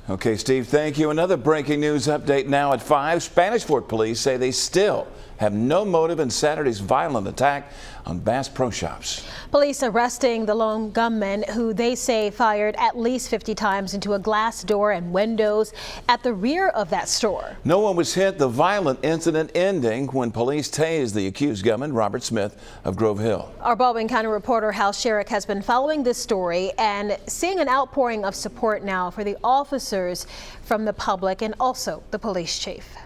Okay, Steve, thank you. Another breaking news update now at 5. Spanish Fort police say they still have no motive in Saturday's violent attack on Bass Pro Shops. Police arresting the lone gunman who they say fired at least 50 times into a glass door and windows at the rear of that store. No one was hit, the violent incident ending when police tased the accused gunman, Robert Smith of Grove Hill. Our Baldwin County reporter Hal Sherrick has been following this story and seeing an outpouring of support now for the officers from the public and also the police chief.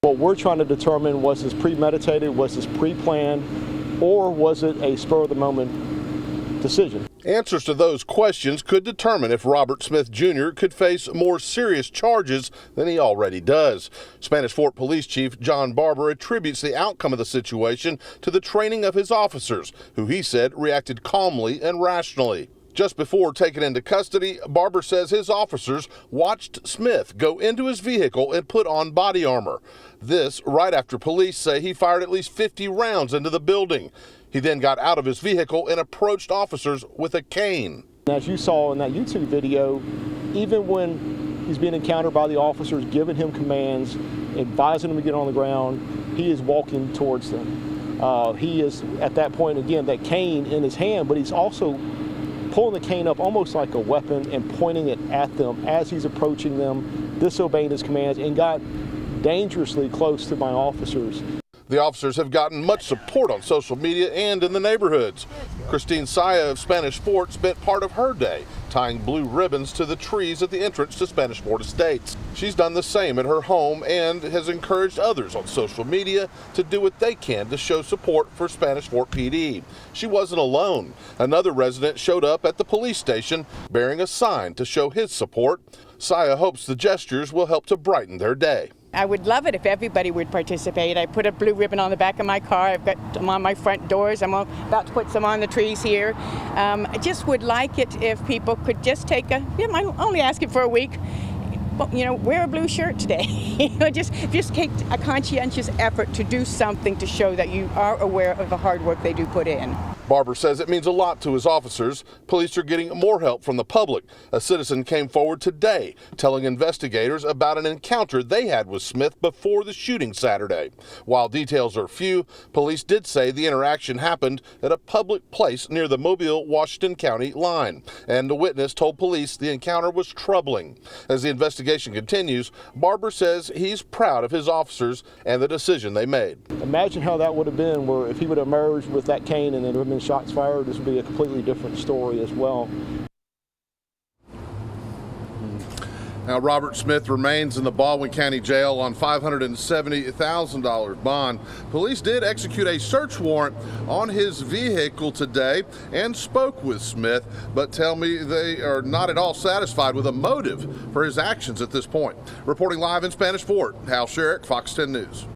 What we're trying to determine, was this premeditated, was this pre-planned, or was it a spur-of-the-moment decision? Answers to those questions could determine if Robert Smith Jr. could face more serious charges than he already does. Spanish Fort Police Chief John Barber attributes the outcome of the situation to the training of his officers, who he said reacted calmly and rationally. Just before taken into custody, Barber says his officers watched Smith go into his vehicle and put on body armor. This right after police say he fired at least 50 rounds into the building. He then got out of his vehicle and approached officers with a cane. As you saw in that YouTube video, even when he's being encountered by the officers, giving him commands, advising him to get on the ground, he is walking towards them. He is, at that point, again, that cane in his hand, but he's also pulling the cane up almost like a weapon and pointing it at them as he's approaching them, disobeying his commands, and got dangerously close to my officers. The officers have gotten much support on social media and in the neighborhoods. Christine Saya of Spanish Fort spent part of her day tying blue ribbons to the trees at the entrance to Spanish Fort Estates. She's done the same at her home and has encouraged others on social media to do what they can to show support for Spanish Fort PD. She wasn't alone. Another resident showed up at the police station bearing a sign to show his support. Saya hopes the gestures will help to brighten their day. I would love it if everybody would participate. I put a blue ribbon on the back of my car. I've got them on my front doors. I'm about to put some on the trees here. I just would like it if people could just take I'm only asking for a week. Wear a blue shirt today. just take a conscientious effort to do something to show that you are aware of the hard work they do put in. Barber says it means a lot to his officers. Police are getting more help from the public. A citizen came forward today telling investigators about an encounter they had with Smith before the shooting Saturday. While details are few, police did say the interaction happened at a public place near the Mobile-Washington County line, and the witness told police the encounter was troubling. As the investigation continues, Barber says he's proud of his officers and the decision they made. Imagine how that would have been where if he would have emerged with that cane and then there would have been shots fired, this would be a completely different story as well. Now, Robert Smith remains in the Baldwin County Jail on $570,000 bond. Police did execute a search warrant on his vehicle today and spoke with Smith, but tell me they are not at all satisfied with a motive for his actions at this point. Reporting live in Spanish Fort, Hal Sherrick, Fox 10 News.